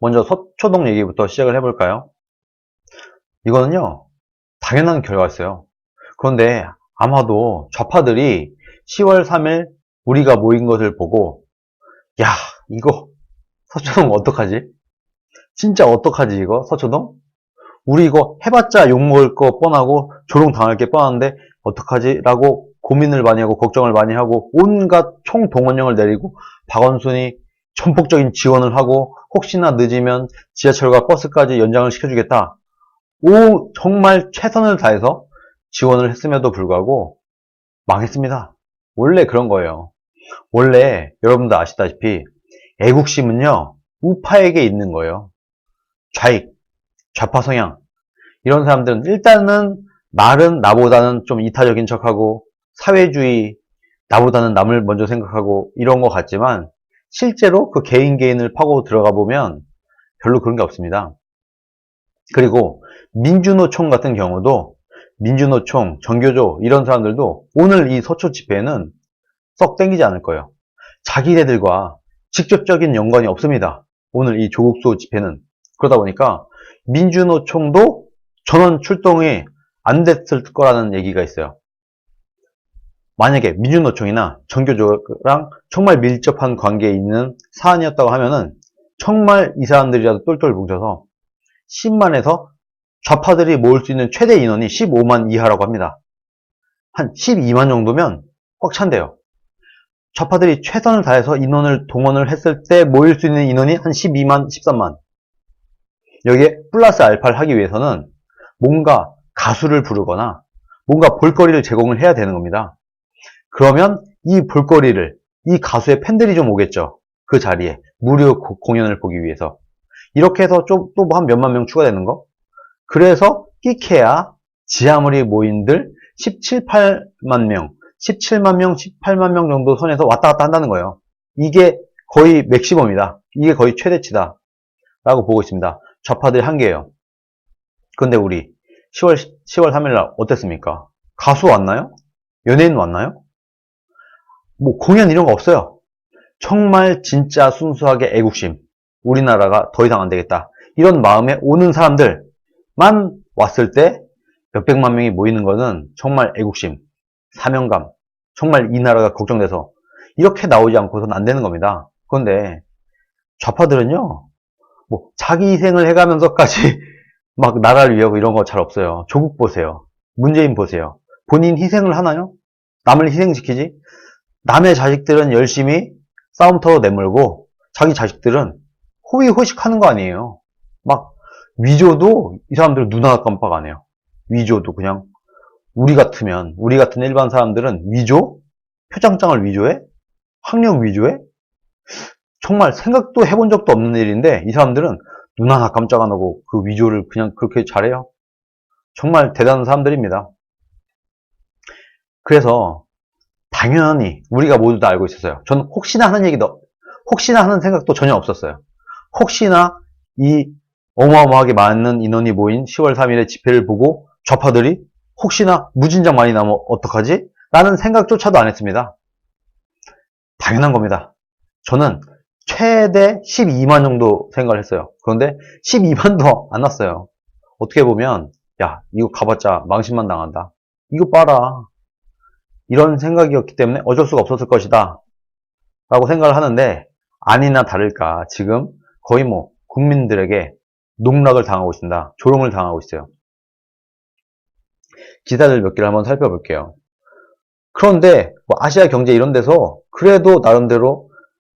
먼저 서초동 얘기부터 시작을 해볼까요? 이거는요, 당연한 결과였어요. 그런데 아마도 좌파들이 10월 3일 우리가 모인 것을 보고, 야, 이거 서초동 어떡하지? 진짜 어떡하지, 이거 서초동? 우리 이거 해봤자 욕먹을 거 뻔하고 조롱당할 게 뻔한데 어떡하지? 라고 고민을 많이 하고 걱정을 많이 하고 온갖 총동원령을 내리고 박원순이 전폭적인 지원을 하고 혹시나 늦으면 지하철과 버스까지 연장을 시켜주겠다. 정말 최선을 다해서 지원을 했음에도 불구하고 망했습니다. 원래 그런 거예요. 원래 여러분도 아시다시피 애국심은요, 우파에게 있는 거예요. 좌익, 좌파 성향. 이런 사람들은 일단은 말은 나보다는 좀 이타적인 척하고 사회주의, 나보다는 남을 먼저 생각하고 이런 것 같지만 실제로 그 개인을 파고 들어가 보면 별로 그런 게 없습니다. 그리고 민주노총 같은 경우도 민주노총, 정교조 이런 사람들도 오늘 이 서초 집회는 썩 땡기지 않을 거예요. 자기네들과 직접적인 연관이 없습니다. 오늘 이 조국수 집회는. 그러다 보니까 민주노총도 전원 출동이 안 됐을 거라는 얘기가 있어요. 만약에 민주노총이나 정교조랑 정말 밀접한 관계에 있는 사안이었다고 하면은 정말 이 사람들이라도 똘똘 뭉쳐서 10만에서 좌파들이 모을 수 있는 최대 인원이 15만 이하라고 합니다. 한 12만 정도면 꽉 찬대요. 좌파들이 최선을 다해서 인원을 동원을 했을 때 모일 수 있는 인원이 한 12만, 13만. 여기에 플러스 알파를 하기 위해서는 뭔가 가수를 부르거나 뭔가 볼거리를 제공을 해야 되는 겁니다. 그러면 이 볼거리를, 이 가수의 팬들이 좀 오겠죠. 그 자리에 무료 공연을 보기 위해서. 이렇게 해서 또 한 몇만 명 추가되는 거. 그래서 끼케야 지하물이 모인들 17만 명, 18만 명 정도 선에서 왔다 갔다 한다는 거예요. 이게 거의 맥시멈이다. 이게 거의 최대치다. 라고 보고 있습니다. 좌파들의 한계예요. 근데 우리 10월 3일날 어땠습니까? 가수 왔나요? 연예인 왔나요? 뭐 공연 이런 거 없어요. 정말 진짜 순수하게 애국심. 우리나라가 더 이상 안 되겠다. 이런 마음에 오는 사람들만 왔을 때 몇백만 명이 모이는 거는 정말 애국심, 사명감, 정말 이 나라가 걱정돼서 이렇게 나오지 않고서는 안 되는 겁니다. 그런데 좌파들은요, 뭐 자기 희생을 해가면서까지 막 나라를 위하고 이런 거 잘 없어요. 조국 보세요. 문재인 보세요. 본인 희생을 하나요? 남을 희생시키지? 남의 자식들은 열심히 싸움터로 내몰고 자기 자식들은 호의호식하는 거 아니에요. 막 위조도 이 사람들 눈 하나 깜빡 안 해요. 위조도 그냥 우리 같은 일반 사람들은 위조? 표창장을 위조해? 학력 위조해? 정말 생각도 해본 적도 없는 일인데 이 사람들은 눈 하나 깜짝 안 하고 그 위조를 그냥 그렇게 잘해요. 정말 대단한 사람들입니다. 그래서 당연히 우리가 모두 다 알고 있었어요. 저는 혹시나 하는 생각도 전혀 없었어요. 혹시나 이 어마어마하게 많은 인원이 모인 10월 3일의 집회를 보고 좌파들이 혹시나 무진장 많이 나면 어떡하지? 라는 생각조차도 안 했습니다. 당연한 겁니다. 저는 최대 12만 정도 생각을 했어요. 그런데 12만도 안 났어요. 어떻게 보면 야, 이거 가봤자 망신만 당한다. 이거 봐라. 이런 생각이었기 때문에 어쩔 수가 없었을 것이다. 라고 생각을 하는데 아니나 다를까 지금 거의 뭐 국민들에게 농락을 당하고 있습니다. 조롱을 당하고 있어요. 기사들 몇 개를 한번 살펴볼게요. 그런데 뭐 아시아 경제 이런 데서 그래도 나름대로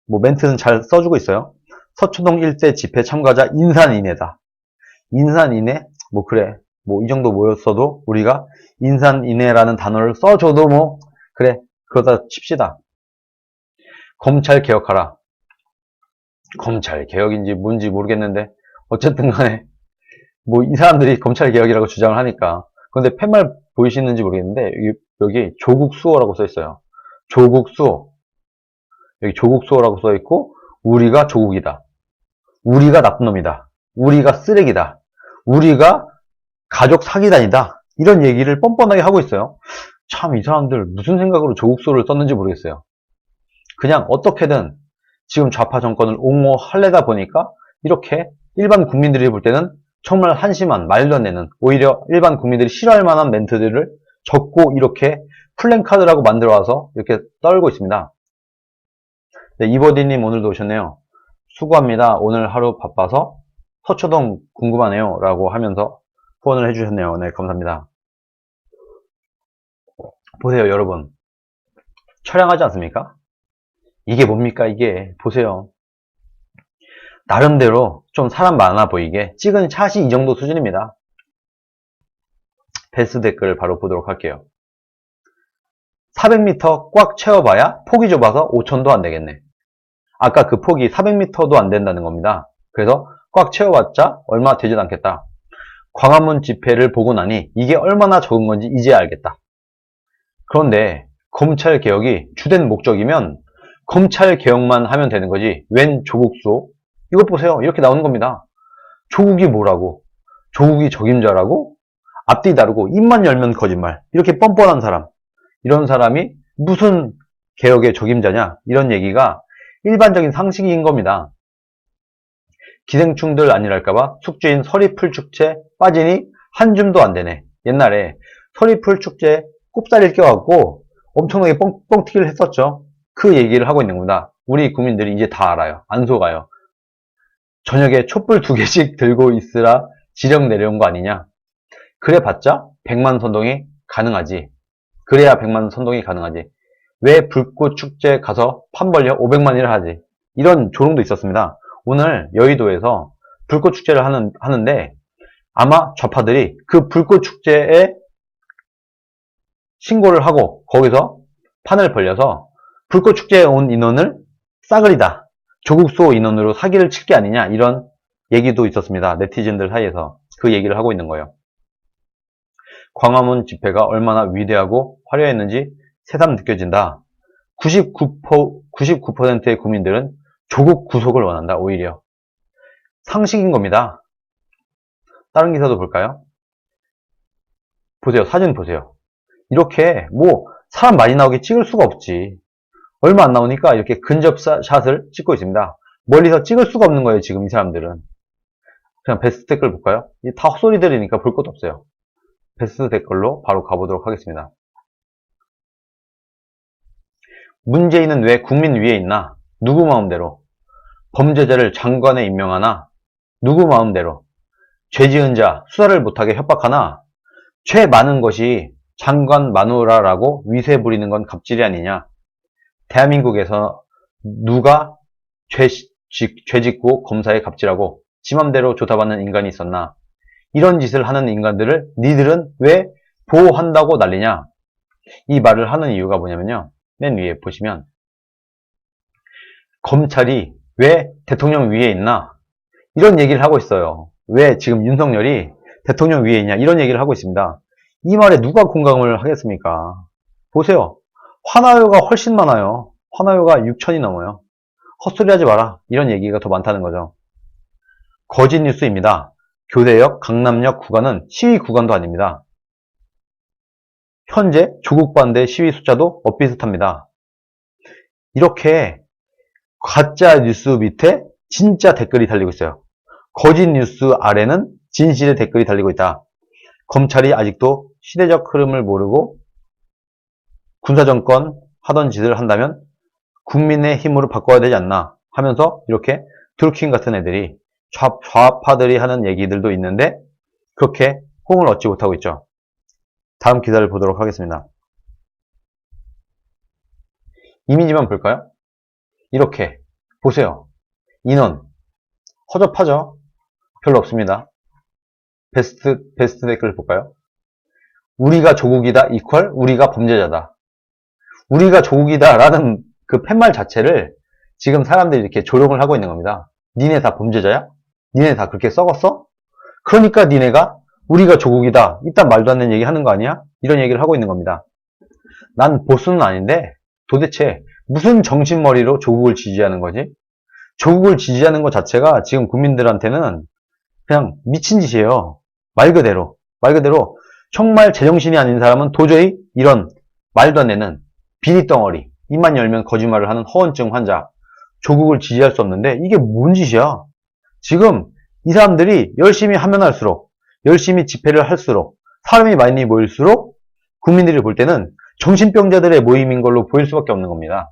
뭐 멘트는 잘 써주고 있어요. 서초동 일대 집회 참가자 인산인해다. 인산인해? 뭐 그래. 뭐 이 정도 모였어도 우리가 인산인해라는 단어를 써줘도 뭐 그래. 그러다 칩시다. 검찰 개혁하라. 검찰 개혁인지 뭔지 모르겠는데 어쨌든 간에 뭐 이 사람들이 검찰 개혁이라고 주장을 하니까. 그런데 팻말 보이시는지 모르겠는데 여기 조국 수호라고 써 있어요. 조국 수호. 여기 조국 수호라고 써 있고 우리가 조국이다. 우리가 나쁜 놈이다. 우리가 쓰레기다. 우리가 가족 사기단이다. 이런 얘기를 뻔뻔하게 하고 있어요. 참 이 사람들 무슨 생각으로 조국 수호를 썼는지 모르겠어요. 그냥 어떻게든 지금 좌파 정권을 옹호하려다 보니까 이렇게 일반 국민들이 볼 때는 정말 한심한, 말도 안 되는, 오히려 일반 국민들이 싫어할 만한 멘트들을 적고 이렇게 플랜카드라고 만들어 와서 이렇게 떨고 있습니다. 네, 이버디님 오늘도 오셨네요. 수고합니다. 오늘 하루 바빠서 서초동 궁금하네요. 라고 하면서 후원을 해주셨네요. 네, 감사합니다. 보세요, 여러분. 처량하지 않습니까? 이게 뭡니까, 이게. 보세요. 나름대로 좀 사람 많아 보이게 찍은 샷이 이 정도 수준입니다. 베스트 댓글 바로 보도록 할게요. 400m 꽉 채워봐야 폭이 좁아서 5천도 안 되겠네. 아까 그 폭이 400m도 안 된다는 겁니다. 그래서 꽉 채워봤자 얼마 되지도 않겠다. 광화문 집회를 보고 나니 이게 얼마나 적은 건지 이제 알겠다. 그런데 검찰 개혁이 주된 목적이면 검찰 개혁만 하면 되는 거지. 웬 조국수? 이것 보세요. 이렇게 나오는 겁니다. 조국이 뭐라고? 조국이 적임자라고? 앞뒤 다르고 입만 열면 거짓말. 이렇게 뻔뻔한 사람. 이런 사람이 무슨 개혁의 적임자냐? 이런 얘기가 일반적인 상식인 겁니다. 기생충들 아니랄까봐 숙주인 서리풀 축제 빠지니 한 줌도 안 되네. 옛날에 서리풀 축제 꼽사리를 껴갖고 엄청나게 뻥튀기를 했었죠. 그 얘기를 하고 있는 겁니다. 우리 국민들이 이제 다 알아요. 안 속아요. 저녁에 촛불 2개씩 들고 있으라 지령 내려온 거 아니냐. 그래봤자 100만 선동이 가능하지. 그래야 100만 선동이 가능하지. 왜 불꽃 축제 가서 판 벌려 500만이를 하지. 이런 조롱도 있었습니다. 오늘 여의도에서 불꽃 축제를 하는데 아마 좌파들이 그 불꽃 축제에 신고를 하고 거기서 판을 벌려서 불꽃 축제에 온 인원을 싸그리다. 조국수 인원으로 사기를 칠 게 아니냐. 이런 얘기도 있었습니다. 네티즌들 사이에서 그 얘기를 하고 있는 거예요. 광화문 집회가 얼마나 위대하고 화려했는지 새삼 느껴진다. 99%의 국민들은 조국 구속을 원한다. 오히려 상식인 겁니다. 다른 기사도 볼까요? 보세요. 사진 보세요. 이렇게 뭐 사람 많이 나오게 찍을 수가 없지. 얼마 안 나오니까 이렇게 근접샷을 찍고 있습니다. 멀리서 찍을 수가 없는 거예요. 지금 이 사람들은. 그냥 베스트 댓글 볼까요? 다 헛소리들이니까 볼 것도 없어요. 베스트 댓글로 바로 가보도록 하겠습니다. 문재인은 왜 국민 위에 있나? 누구 마음대로. 범죄자를 장관에 임명하나? 누구 마음대로. 죄 지은 자 수사를 못하게 협박하나? 죄 많은 것이 장관 마누라라고 위세 부리는 건 갑질이 아니냐? 대한민국에서 누가 죄 짓고 검사에 갑질하고 지 맘대로 조사받는 인간이 있었나? 이런 짓을 하는 인간들을 니들은 왜 보호한다고 난리냐? 이 말을 하는 이유가 뭐냐면요. 맨 위에 보시면 검찰이 왜 대통령 위에 있나? 이런 얘기를 하고 있어요. 왜 지금 윤석열이 대통령 위에 있냐? 이런 얘기를 하고 있습니다. 이 말에 누가 공감을 하겠습니까? 보세요. 화나요가 훨씬 많아요. 화나요가 6천이 넘어요. 헛소리 하지 마라. 이런 얘기가 더 많다는 거죠. 거짓 뉴스입니다. 교대역, 강남역 구간은 시위 구간도 아닙니다. 현재 조국 반대 시위 숫자도 엇비슷합니다. 이렇게 가짜 뉴스 밑에 진짜 댓글이 달리고 있어요. 거짓 뉴스 아래는 진실의 댓글이 달리고 있다. 검찰이 아직도 시대적 흐름을 모르고 군사정권 하던 짓을 한다면 국민의 힘으로 바꿔야 되지 않나 하면서 이렇게 드루킹 같은 애들이 좌파들이 하는 얘기들도 있는데 그렇게 호응을 얻지 못하고 있죠. 다음 기사를 보도록 하겠습니다. 이미지만 볼까요? 이렇게 보세요. 인원 허접하죠? 별로 없습니다. 베스트 댓글 볼까요? 우리가 조국이다 이퀄 우리가 범죄자다. 우리가 조국이다 라는 그 팻말 자체를 지금 사람들이 이렇게 조롱을 하고 있는 겁니다. 니네 다 범죄자야? 니네 다 그렇게 썩었어? 그러니까 니네가 우리가 조국이다. 이딴 말도 안 되는 얘기 하는 거 아니야? 이런 얘기를 하고 있는 겁니다. 난 보수는 아닌데 도대체 무슨 정신머리로 조국을 지지하는 거지? 조국을 지지하는 것 자체가 지금 국민들한테는 그냥 미친 짓이에요. 말 그대로 정말 제정신이 아닌 사람은 도저히 이런 말도 안 되는 비리덩어리, 입만 열면 거짓말을 하는 허언증 환자, 조국을 지지할 수 없는데 이게 뭔 짓이야? 지금 이 사람들이 열심히 하면 할수록, 열심히 집회를 할수록, 사람이 많이 모일수록 국민들이 볼 때는 정신병자들의 모임인 걸로 보일 수밖에 없는 겁니다.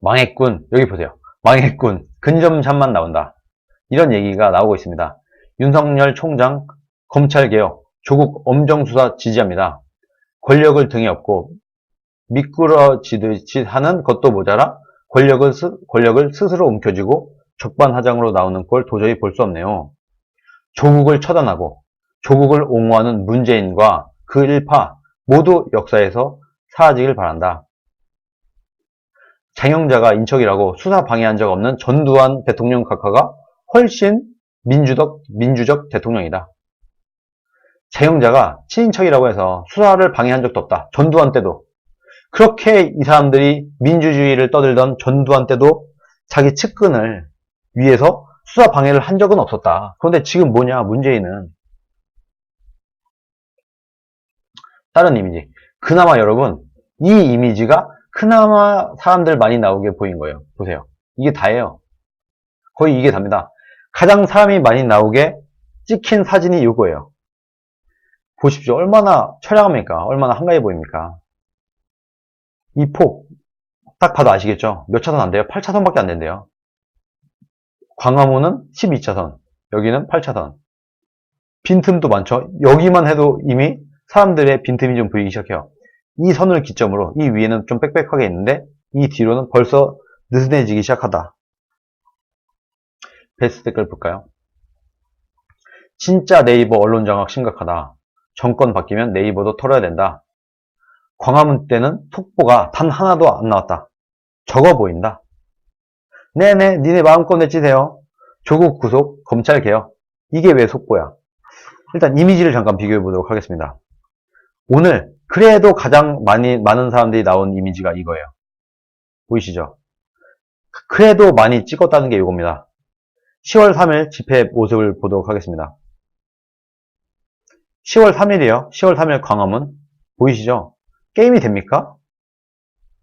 망했군. 여기 보세요. 망했군. 근접샷만 나온다. 이런 얘기가 나오고 있습니다. 윤석열 총장 검찰개혁, 조국 엄정수사 지지합니다. 권력을 등에 업고 미끄러지듯이 하는 것도 모자라 권력을 스스로 움켜쥐고 적반하장으로 나오는 걸 도저히 볼 수 없네요. 조국을 처단하고 조국을 옹호하는 문재인과 그 일파 모두 역사에서 사라지길 바란다. 장영자가 인척이라고 수사 방해한 적 없는 전두환 대통령 각하가 훨씬 민주적 대통령이다. 장영자가 친인척이라고 해서 수사를 방해한 적도 없다. 전두환 때도. 그렇게 이 사람들이 민주주의를 떠들던 전두환 때도 자기 측근을 위해서 수사 방해를 한 적은 없었다. 그런데 지금 뭐냐, 문재인은. 다른 이미지. 그나마 여러분, 이 이미지가 그나마 사람들 많이 나오게 보인 거예요. 보세요. 이게 다예요. 거의 이게 답니다. 가장 사람이 많이 나오게 찍힌 사진이 이거예요. 보십시오. 얼마나 처량합니까? 얼마나 한가해 보입니까? 이 폭, 딱 봐도 아시겠죠? 몇 차선 안 돼요? 8차선밖에 안 된대요. 광화문은 12차선, 여기는 8차선. 빈틈도 많죠? 여기만 해도 이미 사람들의 빈틈이 좀 보이기 시작해요. 이 선을 기점으로 이 위에는 좀 빽빽하게 있는데 이 뒤로는 벌써 느슨해지기 시작하다. 베스트 댓글 볼까요? 진짜 네이버 언론 장악 심각하다. 정권 바뀌면 네이버도 털어야 된다. 광화문 때는 속보가 단 하나도 안 나왔다. 적어 보인다. 네네, 니네 마음껏 내치세요. 조국 구속, 검찰 개혁. 이게 왜 속보야? 일단 이미지를 잠깐 비교해 보도록 하겠습니다. 오늘 그래도 가장 많은 사람들이 나온 이미지가 이거예요. 보이시죠? 그래도 많이 찍었다는 게 이겁니다. 10월 3일 집회 모습을 보도록 하겠습니다. 10월 3일이요. 10월 3일 광화문. 보이시죠? 게임이 됩니까?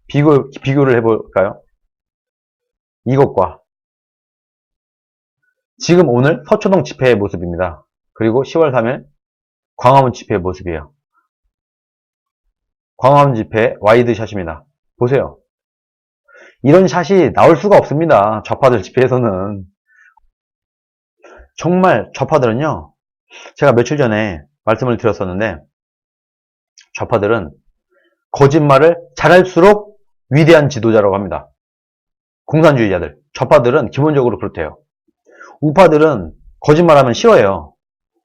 비교를 해볼까요? 이것과 지금 오늘 서초동 집회의 모습입니다. 그리고 10월 3일 광화문 집회의 모습이에요. 광화문 집회 와이드샷입니다. 보세요. 이런 샷이 나올 수가 없습니다. 좌파들 집회에서는. 정말 좌파들은요. 제가 며칠 전에 말씀을 드렸었는데 좌파들은 거짓말을 잘할수록 위대한 지도자라고 합니다. 공산주의자들. 좌파들은 기본적으로 그렇대요. 우파들은 거짓말하면 쉬워요.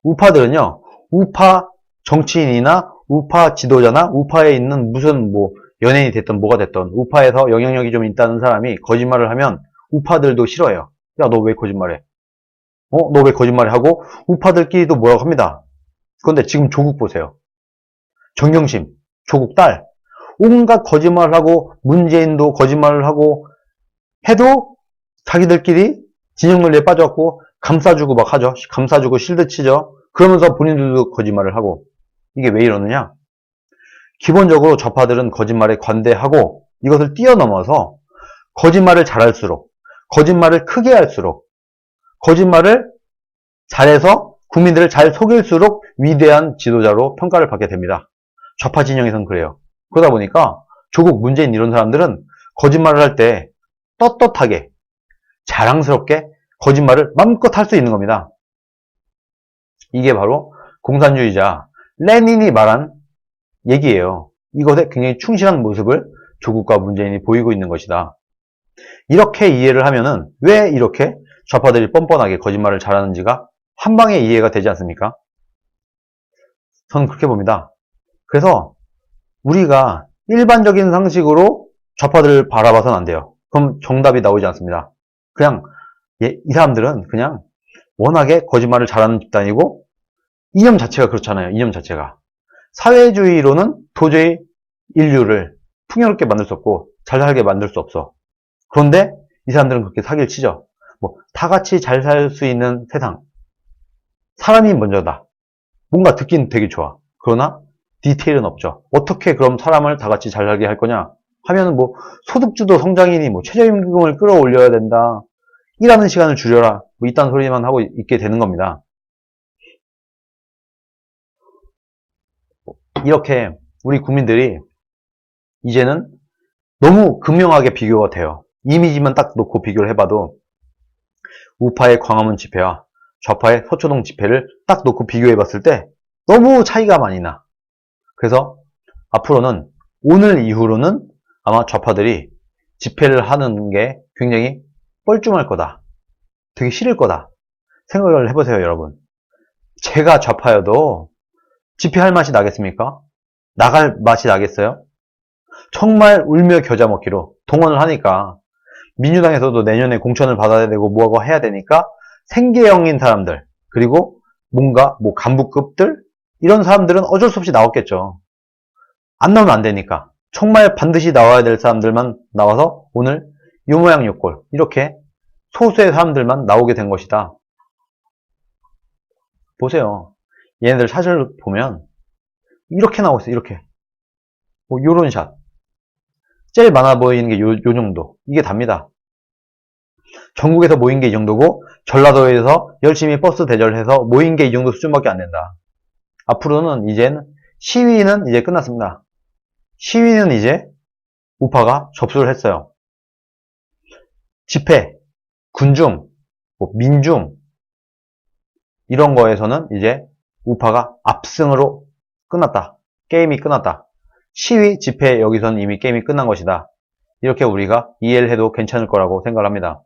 우파들은요. 우파 정치인이나 우파 지도자나 우파에 있는 무슨 연예인이 됐든 뭐가 됐든 우파에서 영향력이 좀 있다는 사람이 거짓말을 하면 우파들도 싫어해요. 야, 너 왜 거짓말해? 너 왜 거짓말해? 하고 우파들끼리도 뭐라고 합니다. 그런데 지금 조국 보세요. 정경심, 조국 딸. 온갖 거짓말을 하고 문재인도 거짓말을 하고 해도 자기들끼리 진영 논리에 빠져갖고 감싸주고 막 하죠. 감싸주고 실드 치죠. 그러면서 본인들도 거짓말을 하고. 이게 왜 이러느냐? 기본적으로 좌파들은 거짓말에 관대하고 이것을 뛰어넘어서 거짓말을 잘할수록, 거짓말을 크게 할수록, 거짓말을 잘해서 국민들을 잘 속일수록 위대한 지도자로 평가를 받게 됩니다. 좌파 진영에선 그래요. 그러다 보니까 조국, 문재인 이런 사람들은 거짓말을 할 때 떳떳하게, 자랑스럽게 거짓말을 마음껏 할 수 있는 겁니다. 이게 바로 공산주의자 레닌이 말한 얘기예요. 이것에 굉장히 충실한 모습을 조국과 문재인이 보이고 있는 것이다. 이렇게 이해를 하면은 왜 이렇게 좌파들이 뻔뻔하게 거짓말을 잘하는지가 한 방에 이해가 되지 않습니까? 저는 그렇게 봅니다. 그래서 우리가 일반적인 상식으로 좌파들을 바라봐서는 안 돼요. 그럼 정답이 나오지 않습니다. 그냥 이 사람들은 그냥 워낙에 거짓말을 잘하는 집단이고 이념 자체가 그렇잖아요. 이념 자체가. 사회주의로는 도저히 인류를 풍요롭게 만들 수 없고 잘 살게 만들 수 없어. 그런데 이 사람들은 그렇게 사기를 치죠. 다 같이 잘 살 수 있는 세상. 사람이 먼저다. 뭔가 듣긴 되게 좋아. 그러나 디테일은 없죠. 어떻게 그럼 사람을 다 같이 잘 살게 할 거냐? 하면은 소득주도 성장이니 최저임금을 끌어올려야 된다. 일하는 시간을 줄여라. 뭐 이딴 소리만 하고 있게 되는 겁니다. 이렇게 우리 국민들이 이제는 너무 극명하게 비교가 돼요. 이미지만 딱 놓고 비교를 해봐도 우파의 광화문 집회와 좌파의 서초동 집회를 딱 놓고 비교해봤을 때 너무 차이가 많이 나. 그래서 앞으로는 오늘 이후로는 아마 좌파들이 집회를 하는 게 굉장히 뻘쭘할 거다. 되게 싫을 거다. 생각을 해보세요, 여러분. 제가 좌파여도 집회할 맛이 나겠습니까? 나갈 맛이 나겠어요? 정말 울며 겨자 먹기로 동원을 하니까 민주당에서도 내년에 공천을 받아야 되고 뭐하고 해야 되니까 생계형인 사람들 그리고 뭔가 뭐 간부급들 이런 사람들은 어쩔 수 없이 나왔겠죠. 안 나오면 안 되니까 정말 반드시 나와야 될 사람들만 나와서 오늘 요 모양 요 꼴 이렇게 소수의 사람들만 나오게 된 것이다. 보세요. 얘네들 사진을 보면 이렇게 나오고 있어요. 이렇게 뭐 요런 샷 제일 많아 보이는 게 요 정도 이게 답니다. 전국에서 모인 게 이 정도고 전라도에서 열심히 버스 대절해서 모인 게 이 정도 수준밖에 안 된다. 앞으로는 이제는 시위는 이제 끝났습니다. 시위는 이제 우파가 접수를 했어요. 집회, 군중, 뭐 민중 이런 거에서는 이제 우파가 압승으로 끝났다. 게임이 끝났다. 시위, 집회 여기서는 이미 게임이 끝난 것이다. 이렇게 우리가 이해를 해도 괜찮을 거라고 생각을 합니다.